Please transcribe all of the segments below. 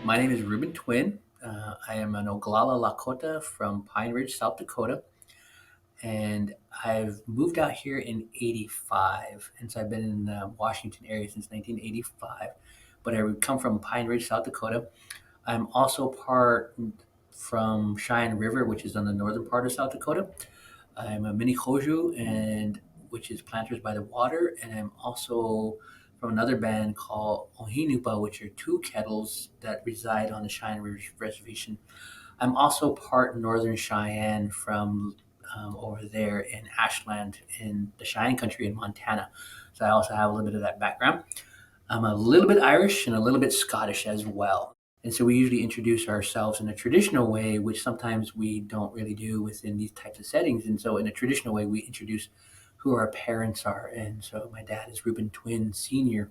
My name is Reuben Twin. I am an Oglala Lakota from Pine Ridge, South Dakota, and I've moved out here in '85, and so I've been in the Washington area since 1985. But I come from Pine Ridge, South Dakota. I'm also part from Cheyenne River, which is on the northern part of South Dakota. I'm a mini Hoju, and which is Planters by the Water, and I'm also from another band called Ohinupa, which are two kettles that reside on the Cheyenne River Reservation. I'm also part Northern Cheyenne from over there in Ashland in the Cheyenne country in Montana. So I also have a little bit of that background. I'm a little bit Irish and a little bit Scottish as well. And so we usually introduce ourselves in a traditional way, which sometimes we don't really do within these types of settings. And so in a traditional way, we introduce who our parents are. And so my dad is Reuben Twin Sr.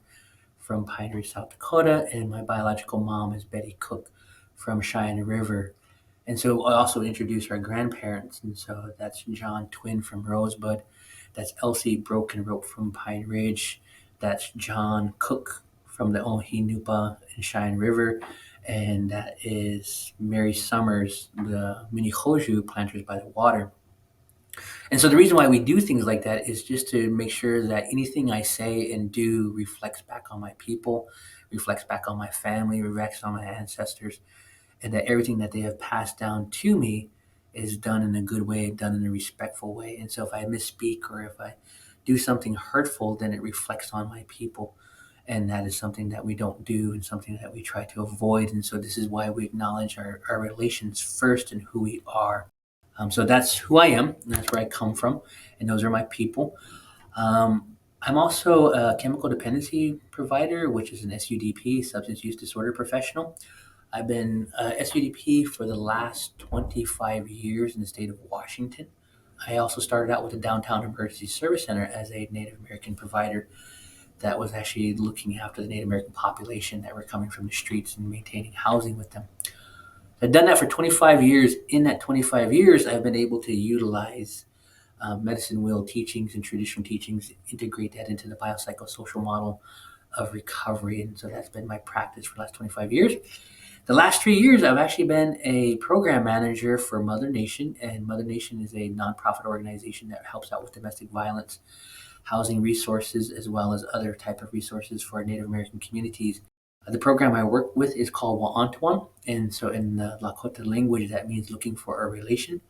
from Pine Ridge, South Dakota, and my biological mom is Betty Cook from Cheyenne River. And so I also introduce our grandparents. And so that's John Twin from Rosebud. That's Elsie Broken Rope from Pine Ridge. That's John Cook from the Ohinupa and Cheyenne River. And that is Mary Summers, the Mini Hoju Planters by the Water. And so the reason why we do things like that is just to make sure that anything I say and do reflects back on my people, reflects back on my family, reflects on my ancestors, and that everything that they have passed down to me is done in a good way, done in a respectful way. And so if I misspeak or if I do something hurtful, then it reflects on my people. And that is something that we don't do and something that we try to avoid. And so this is why we acknowledge our relations first and who we are. So that's who I am, and that's where I come from, and those are my people. I'm also a chemical dependency provider, which is an SUDP, substance use disorder professional. I've been SUDP for the last 25 years in the state of Washington. I also started out with the Downtown Emergency Service Center as a Native American provider that was actually looking after the Native American population that were coming from the streets and maintaining housing with them. I've done that for 25 years. In that 25 years, I've been able to utilize medicine wheel teachings and traditional teachings, integrate that into the biopsychosocial model of recovery. And so that's been my practice for the last 25 years. The last 3 years, I've actually been a program manager for Mother Nation, and Mother Nation is a nonprofit organization that helps out with domestic violence, housing resources, as well as other type of resources for Native American communities. The program I work with is called Waatunwan, and so in the Lakota language, that means looking for a relation,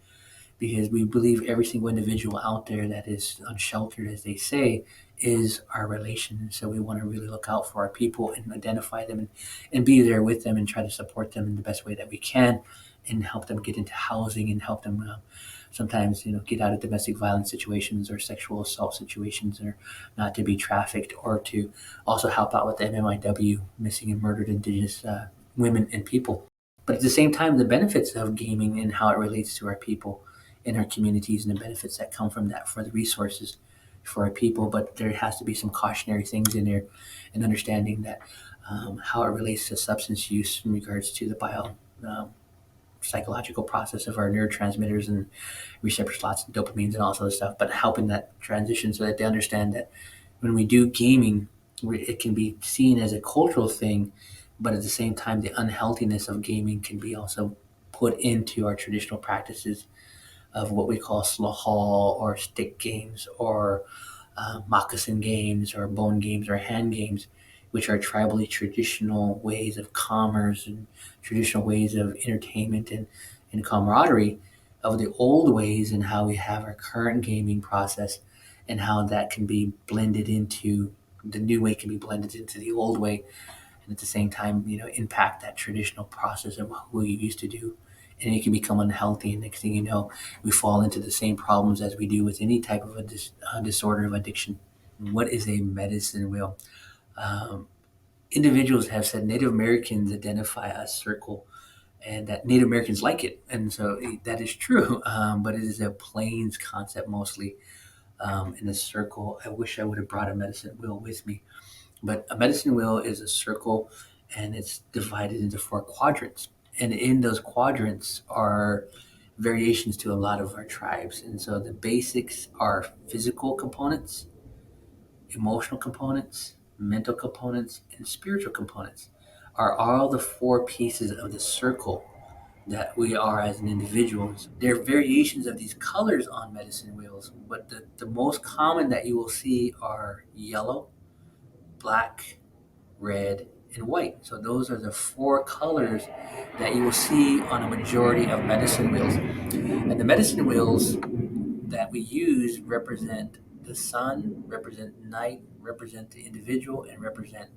because we believe every single individual out there that is unsheltered, as they say, is our relation. And so we want to really look out for our people and identify them and be there with them and try to support them in the best way that we can and help them get into housing and help them sometimes get out of domestic violence situations or sexual assault situations or not to be trafficked, or to also help out with the MMIW, missing and murdered Indigenous women and people. But at the same time, the benefits of gaming and how it relates to our people in our communities and the benefits that come from that for the resources for our people. But there has to be some cautionary things in there and understanding that how it relates to substance use in regards to the psychological process of our neurotransmitters and receptor slots and dopamines and all this other stuff, but helping that transition so that they understand that when we do gaming, it can be seen as a cultural thing, but at the same time, the unhealthiness of gaming can be also put into our traditional practices of what we call slahal or stick games or moccasin games or bone games or hand games, which are tribally traditional ways of commerce and traditional ways of entertainment and camaraderie of the old ways, and how we have our current gaming process and how that can be blended into the new way, can be blended into the old way, and at the same time, impact that traditional process of what we used to do. And it can become unhealthy. And next thing you know, we fall into the same problems as we do with any type of a disorder of addiction. What is a medicine wheel? Um, Individuals have said Native Americans identify a circle and that Native Americans like it. And so that is true, but it is a plains concept mostly in a circle. I wish I would have brought a medicine wheel with me. But a medicine wheel is a circle, and it's divided into four quadrants. And in those quadrants are variations to a lot of our tribes. And so the basics are physical components, emotional components, mental components, and spiritual components are all the four pieces of the circle that we are as an individuals. There are variations of these colors on medicine wheels, but the most common that you will see are yellow, black, red, and white. So those are the four colors that you will see on a majority of medicine wheels. And the medicine wheels that we use represent the sun, represent night, represent the individual, and represent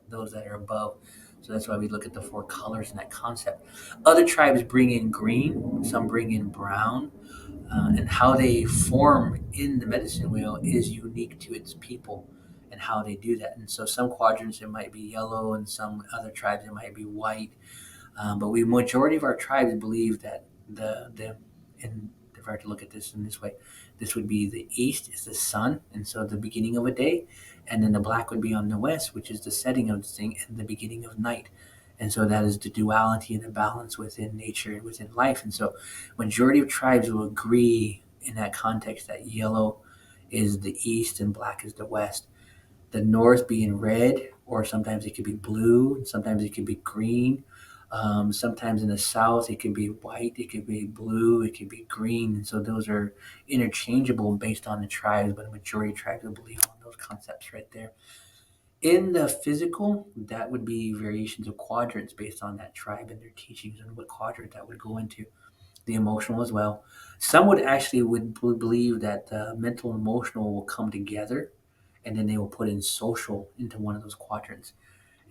those that are above. So that's why we look at the four colors in that concept. Other tribes bring in green, some bring in brown, and how they form in the medicine wheel is unique to its people and how they do that. And so some quadrants it might be yellow, and some other tribes it might be white. But we majority of our tribes believe that the and if I were to look at this in this way, this would be the east is the sun, and so the beginning of a day, and then the black would be on the west, which is the setting of the thing and the beginning of night. And so that is the duality and the balance within nature and within life. And so majority of tribes will agree in that context that yellow is the east and black is the west, the north being red, or sometimes it could be blue, sometimes it could be green. Sometimes in the south, it could be white, it could be blue, it could be green. And so those are interchangeable based on the tribes, but a majority of tribes will believe on those concepts right there. In the physical, that would be variations of quadrants based on that tribe and their teachings and what quadrant that would go into. The emotional as well. Some would actually would believe that the mental and emotional will come together, and then they will put in social into one of those quadrants.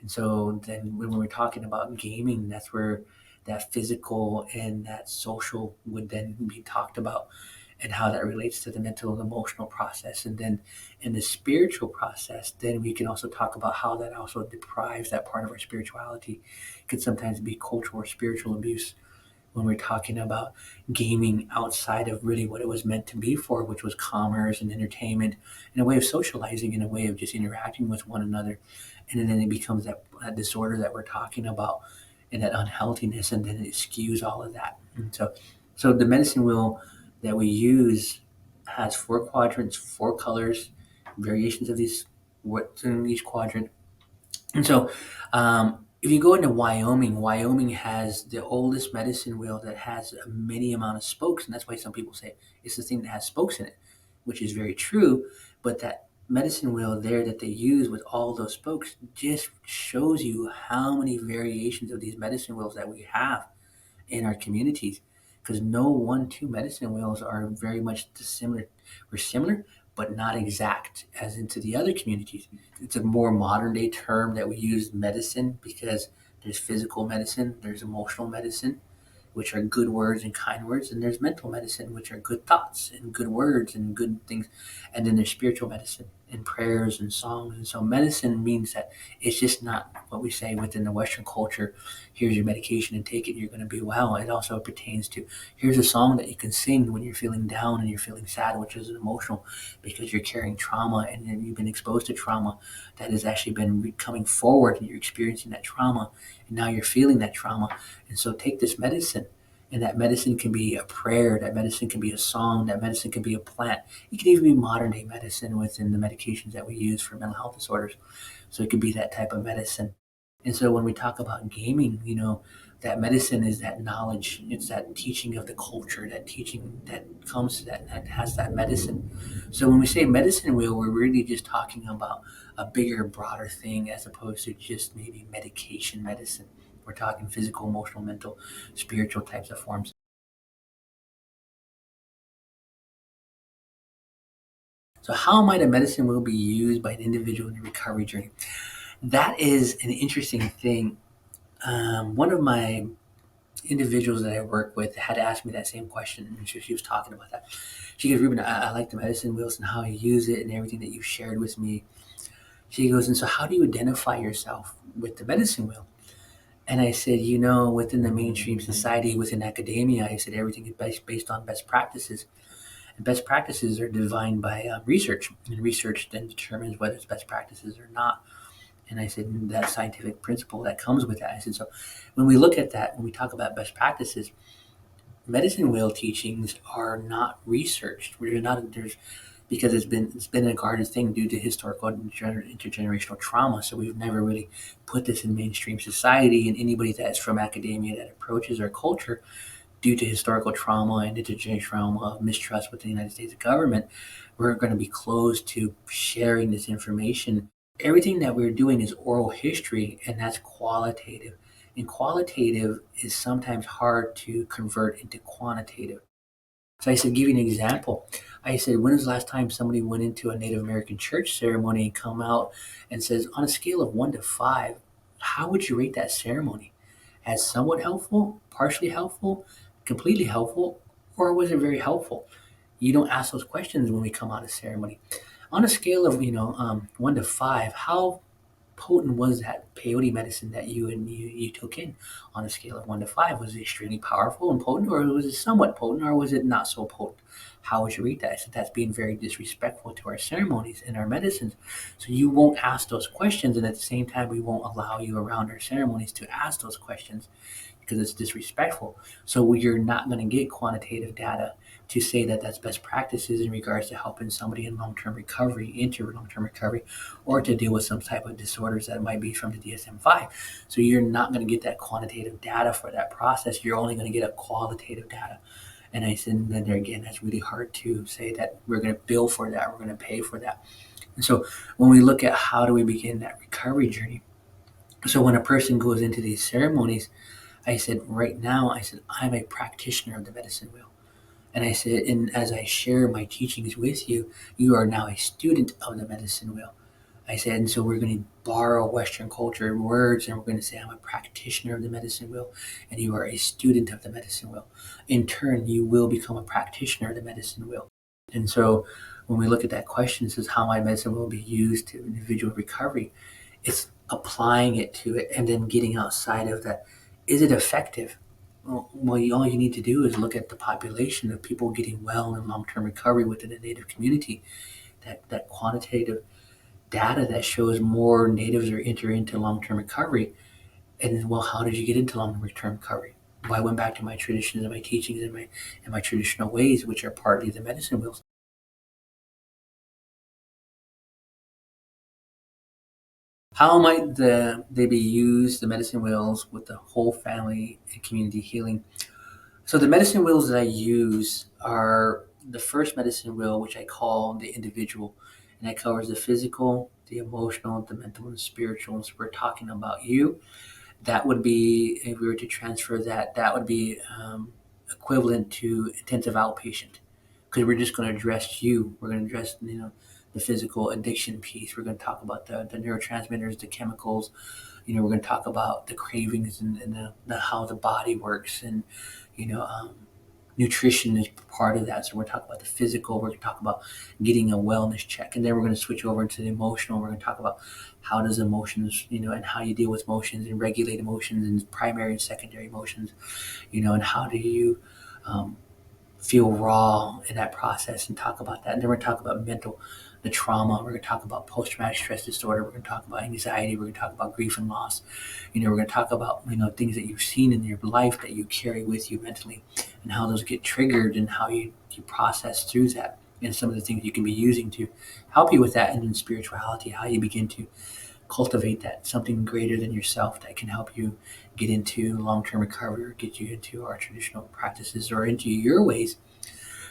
And so then when we're talking about gaming, that's where that physical and that social would then be talked about and how that relates to the mental and emotional process. And then in the spiritual process, then we can also talk about how that also deprives that part of our spirituality. It could sometimes be cultural or spiritual abuse when we're talking about gaming outside of really what it was meant to be for, which was commerce and entertainment and a way of socializing and a way of just interacting with one another. And then it becomes that disorder that we're talking about and that unhealthiness, and then it skews all of that. And so the medicine wheel that we use has four quadrants, four colors, variations of these what's in each quadrant. And so, if you go into Wyoming, Wyoming has the oldest medicine wheel that has a many amount of spokes, and that's why some people say it's the thing that has spokes in it, which is very true. But that medicine wheel there that they use with all those spokes just shows you how many variations of these medicine wheels that we have in our communities, because no one two medicine wheels are very much dissimilar. We're similar but not exact as into the other communities. It's a more modern day term that we use, medicine, because there's physical medicine, there's emotional medicine, which are good words and kind words, and there's mental medicine, which are good thoughts and good words and good things, and then there's spiritual medicine and prayers and songs. And so medicine means that it's just not what we say within the Western culture. Here's your medication and take it, you're going to be well. It also pertains to here's a song that you can sing when you're feeling down and you're feeling sad, which is emotional, because you're carrying trauma and then you've been exposed to trauma that has actually been coming forward, and you're experiencing that trauma, and now you're feeling that trauma. And so take this medicine, and that medicine can be a prayer, that medicine can be a song, that medicine can be a plant. It can even be modern day medicine within the medications that we use for mental health disorders. So it could be that type of medicine. And so when we talk about gaming, that medicine is that knowledge, it's that teaching of the culture, that teaching that comes to that has that medicine. So when we say medicine wheel, we're really just talking about a bigger, broader thing as opposed to just maybe medication medicine. We're talking physical, emotional, mental, spiritual types of forms. So how might a medicine wheel be used by an individual in a recovery journey? That is an interesting thing. One of my individuals that I work with had asked me that same question, and she was talking about that. She goes, Ruben, I like the medicine wheels and how you use it and everything that you shared with me. She goes, and so how do you identify yourself with the medicine wheel? And I said, within the mainstream society, within academia, I said everything is based on best practices. And best practices are defined by research, and research then determines whether it's best practices or not. And I said, that scientific principle that comes with that. I said, so when we look at that, when we talk about best practices, medicine wheel teachings are not researched. There's because it's been a guarded thing due to historical and intergenerational trauma. So we've never really put this in mainstream society, and anybody that's from academia that approaches our culture due to historical trauma and intergenerational trauma of mistrust with the United States government, we're going to be closed to sharing this information. Everything that we're doing is oral history, and that's qualitative. And qualitative is sometimes hard to convert into quantitative. So I said, give you an example. I said, when was the last time somebody went into a Native American church ceremony and come out and says, on a scale of 1 to 5, how would you rate that ceremony? As somewhat helpful, partially helpful, completely helpful, or was it very helpful? You don't ask those questions when we come out of ceremony. On a scale of 1 to 5, how potent was that peyote medicine that you took in? On a scale of 1 to 5? Was it extremely powerful and potent, or was it somewhat potent, or was it not so potent? How would you rate that? I said that's being very disrespectful to our ceremonies and our medicines. So you won't ask those questions, and at the same time, we won't allow you around our ceremonies to ask those questions because it's disrespectful. So you're not going to get quantitative data to say that that's best practices in regards to helping somebody in long-term recovery, into long-term recovery, or to deal with some type of disorders that might be from the DSM-5. So you're not going to get that quantitative data for that process. You're only going to get a qualitative data. And I said, and then there again, that's really hard to say that we're going to bill for that, we're going to pay for that. And so when we look at how do we begin that recovery journey, so when a person goes into these ceremonies, I said, right now, I said, I'm a practitioner of the medicine wheel. And I said, and as I share my teachings with you, you are now a student of the medicine wheel. I said, and so we're going to borrow Western culture words, and we're going to say, I'm a practitioner of the medicine wheel, and you are a student of the medicine wheel. In turn, you will become a practitioner of the medicine wheel. And so when we look at that question, it says, how my medicine will be used to individual recovery, it's applying it to it and then getting outside of that. Is it effective? Well, all you need to do is look at the population of people getting well in long-term recovery within the Native community. That quantitative data that shows more Natives are enter into long-term recovery. And well, how did you get into long-term recovery? Well, I went back to my traditions and my teachings and my traditional ways, which are partly the medicine wheels. How might they be used, the medicine wheels, with the whole family and community healing? So the medicine wheels that I use are the first medicine wheel, which I call the individual, and that covers the physical, the emotional, the mental, and the spiritual. And so we're talking about you. That would be, if we were to transfer that, that would be equivalent to intensive outpatient, because we're just going to address you. We're going to address the physical addiction piece. We're going to talk about the neurotransmitters, the chemicals. We're going to talk about the cravings and the how the body works, and you know um, nutrition is part of that. So we're talking about the physical. We're going to talk about getting a wellness check, and then we're going to switch over into the emotional. We're going to talk about how does emotions, and how you deal with emotions and regulate emotions and primary and secondary emotions, and how do you um, feel raw in that process, and talk about that. And then we're going to talk about mental, the trauma. We're going to talk about post-traumatic stress disorder. We're going to talk about anxiety. We're going to talk about grief and loss. We're going to talk about things that you've seen in your life that you carry with you mentally, and how those get triggered, and how you process through that, and some of the things you can be using to help you with that. And then spirituality, how you begin to cultivate that something greater than yourself that can help you get into long-term recovery, or get you into our traditional practices, or into your ways.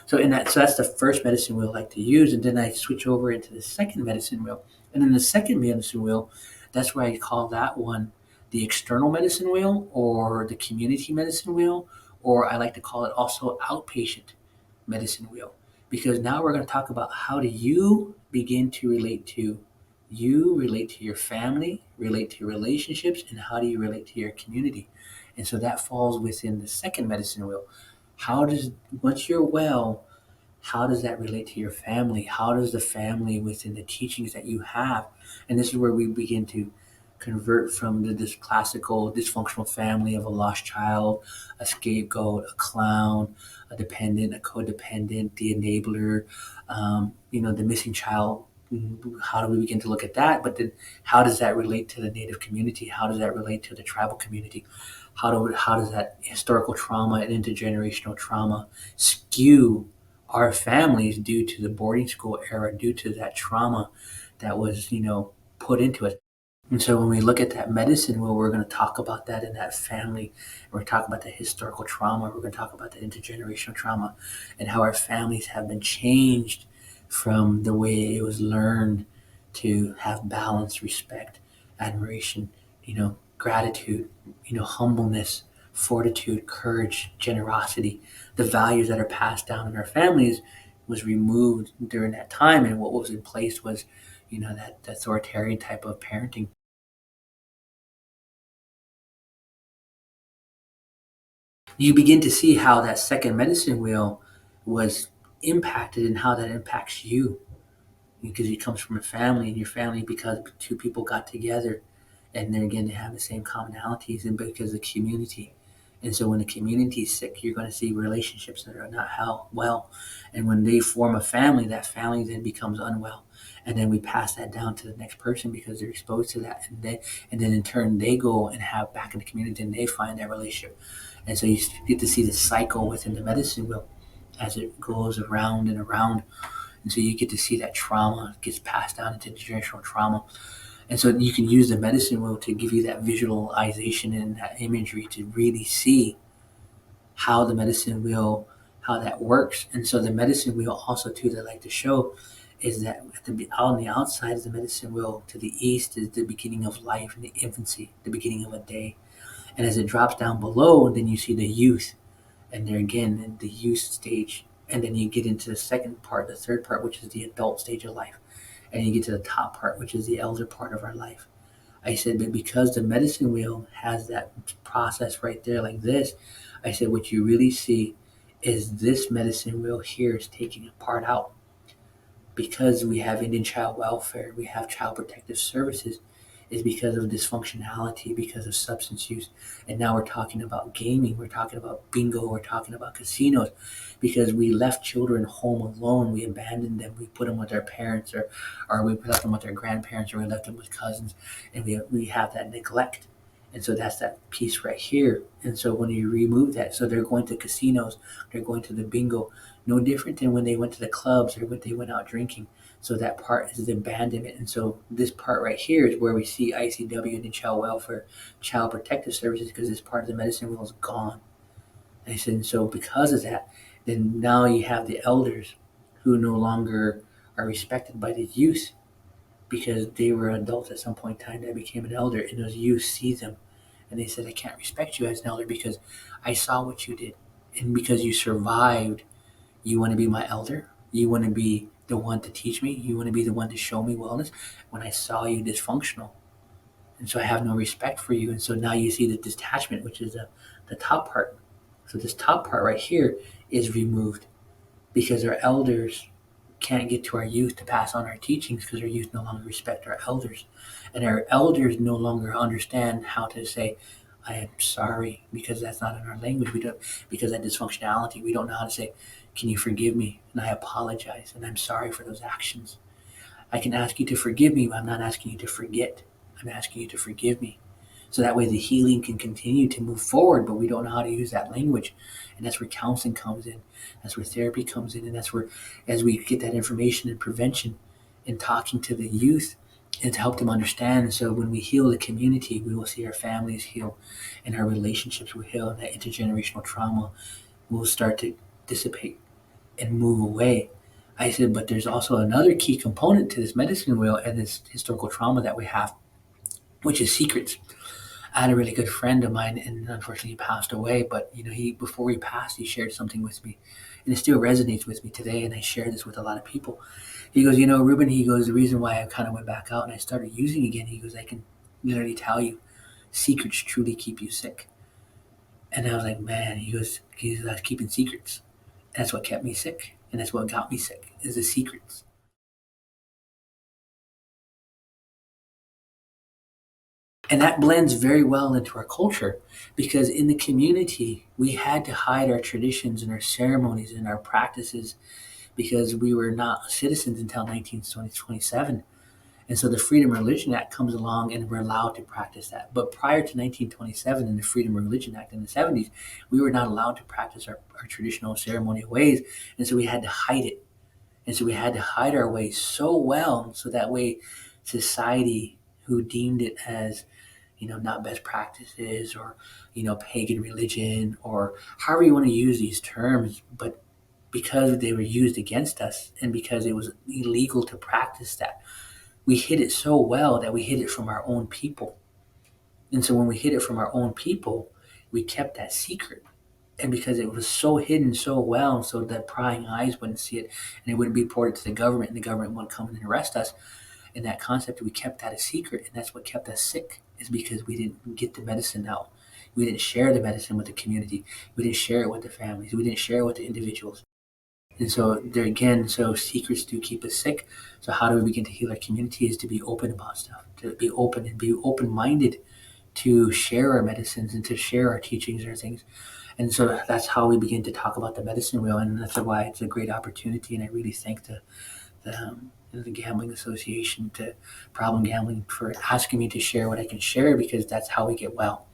So that's the first medicine wheel I like to use, and then I switch over into the second medicine wheel. And then the second medicine wheel, that's where I call that one the external medicine wheel, or the community medicine wheel, or I like to call it also outpatient medicine wheel. Because now we're going to talk about how do you begin to relate to you, relate to your family, relate to your relationships, and how do you relate to your community. And so that falls within the second medicine wheel. How does, once you're well, how does that relate to your family? How does the family, within the teachings that you have, and this is where we begin to convert from this classical dysfunctional family of a lost child, a scapegoat, a clown, a dependent, a codependent, the enabler, the missing child. How do we begin to look at that? But then how does that relate to the Native community? How does that relate to the tribal community? How does that historical trauma and intergenerational trauma skew our families, due to the boarding school era, due to that trauma that was, put into us. And so when we look at that medicine, well, we're going to talk about that in that family. We're going to talk about the historical trauma. We're going to talk about the intergenerational trauma and how our families have been changed from the way it was learned to have balance, respect, admiration, gratitude, humbleness, fortitude, courage, generosity. The values that are passed down in our families was removed during that time. And what was in place was, that authoritarian type of parenting. You begin to see how that second medicine wheel was impacted and how that impacts you, because it comes from a family, and your family, because two people got together, and then again they have the same commonalities, and because of the community. And so when the community is sick, you're going to see relationships that are not how well. And when they form a family, that family then becomes unwell. And then we pass that down to the next person because they're exposed to that. And then in turn they go and have back in the community, and they find that relationship. And so you get to see the cycle within the medicine wheel as it goes around and around. And so you get to see that trauma gets passed down into generational trauma. And so you can use the medicine wheel to give you that visualization and that imagery to really see how the medicine wheel, how that works. And so the medicine wheel also too, that I like to show, is that on the outside of the medicine wheel to the east is the beginning of life and the infancy, the beginning of a day. And as it drops down below, then you see the youth, and there again in the youth stage. And then you get into the second part, the third part, which is the adult stage of life. And you get to the top part, which is the elder part of our life. I said, but because the medicine wheel has that process right there like this, I said, what you really see is this medicine wheel here is taking a part out. Because we have Indian child welfare, we have child protective services, is because of dysfunctionality, because of substance use. And now we're talking about gaming, we're talking about bingo, we're talking about casinos, because we left children home alone, we abandoned them, we put them with their parents, or we left them with their grandparents, or we left them with cousins, and we have that neglect. And so that's that piece right here. And so when you remove that, so they're going to casinos, they're going to the bingo, no different than when they went to the clubs or when they went out drinking. So that part is the abandonment. And so this part right here is where we see ICW and the child welfare, child protective services, because this part of the medicine wheel is gone. And I said, and so because of that, then now you have the elders who no longer are respected by the youth because they were adults at some point in time that became an elder, and those youth see them and they said, I can't respect you as an elder because I saw what you did. And because you survived, you want to be my elder? You want to be the one to teach me? You want to be the one to show me wellness when I saw you dysfunctional? And so I have no respect for you. And so now you see the detachment, which is the top part. So this top part right here is removed because our elders can't get to our youth to pass on our teachings because our youth no longer respect our elders. And our elders no longer understand how to say, I am sorry, because that's not in our language. We don't, because of that dysfunctionality, we don't know how to say, can you forgive me? And I apologize and I'm sorry for those actions. I can ask you to forgive me, but I'm not asking you to forget. I'm asking you to forgive me. So that way the healing can continue to move forward, but we don't know how to use that language. And that's where counseling comes in. That's where therapy comes in. And that's where, as we get that information and prevention and talking to the youth and to help them understand. And so when we heal the community, we will see our families heal and our relationships will heal, and that intergenerational trauma will start to dissipate and move away. I said, but there's also another key component to this medicine wheel and this historical trauma that we have, which is secrets. I had a really good friend of mine, and unfortunately he passed away. But he before he passed, he shared something with me, and it still resonates with me today. And I share this with a lot of people. He goes, Reuben. He goes, the reason why I kind of went back out and I started using again. He goes, I can literally tell you, secrets truly keep you sick. And I was like, man. I was keeping secrets. That's what kept me sick, and that's what got me sick is the secrets. And that blends very well into our culture because in the community, we had to hide our traditions and our ceremonies and our practices because we were not citizens until 1927. And so the Freedom of Religion Act comes along and we're allowed to practice that. But prior to 1927 and the Freedom of Religion Act in the 70s, we were not allowed to practice our traditional ceremonial ways. And so we had to hide it. And so we had to hide our ways so well so that way society who deemed it as, not best practices or, pagan religion or however you want to use these terms, but because they were used against us and because it was illegal to practice that, we hid it so well that we hid it from our own people. And so when we hid it from our own people, we kept that secret. And because it was so hidden so well, so that prying eyes wouldn't see it and it wouldn't be reported to the government and the government wouldn't come and arrest us. In that concept, we kept that a secret. And that's what kept us sick, is because we didn't get the medicine out. We didn't share the medicine with the community. We didn't share it with the families. We didn't share it with the individuals. And so there again, so secrets do keep us sick. So how do we begin to heal our community is to be open about stuff, to be open and be open-minded to share our medicines and to share our teachings or things. And so that's how we begin to talk about the medicine wheel. And that's why it's a great opportunity. And I really thank the Gambling Association, to Problem Gambling, for asking me to share what I can share, because that's how we get well,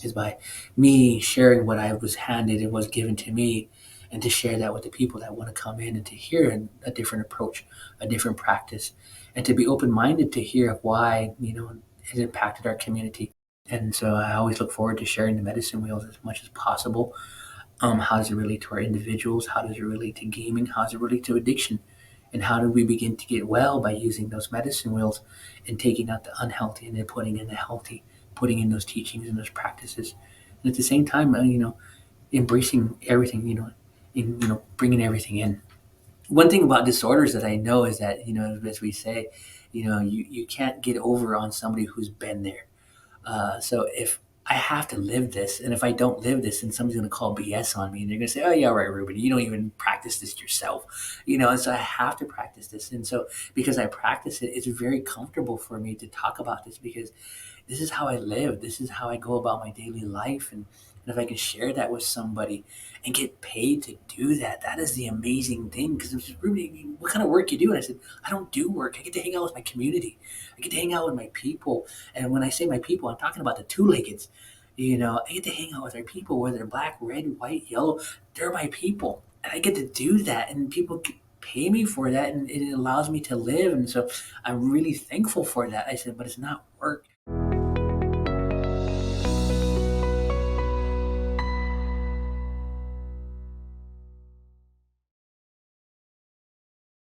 is by me sharing what I was handed and was given to me, and to share that with the people that want to come in and to hear a different approach, a different practice, and to be open minded to hear why it impacted our community. And so I always look forward to sharing the medicine wheels as much as possible. How does it relate to our individuals? How does it relate to gaming? How does it relate to addiction? And how do we begin to get well by using those medicine wheels and taking out the unhealthy and then putting in the healthy, putting in those teachings and those practices, and at the same time, embracing everything, bringing everything in. One thing about disorders that I know is that, as we say, you can't get over on somebody who's been there. So if I have to live this, and if I don't live this, then somebody's going to call BS on me, and they're going to say, "Oh yeah, right, Ruben, you don't even practice this yourself," And so I have to practice this, and so because I practice it, it's very comfortable for me to talk about this, because this is how I live. This is how I go about my daily life. And if I can share that with somebody and get paid to do that, that is the amazing thing. Because it's just, really, what kind of work you do? And I said, I don't do work. I get to hang out with my community. I get to hang out with my people. And when I say my people, I'm talking about the two-leggeds. I get to hang out with our people, whether they're black, red, white, yellow. They're my people. And I get to do that. And people pay me for that. And it allows me to live. And so I'm really thankful for that. I said, but it's not work.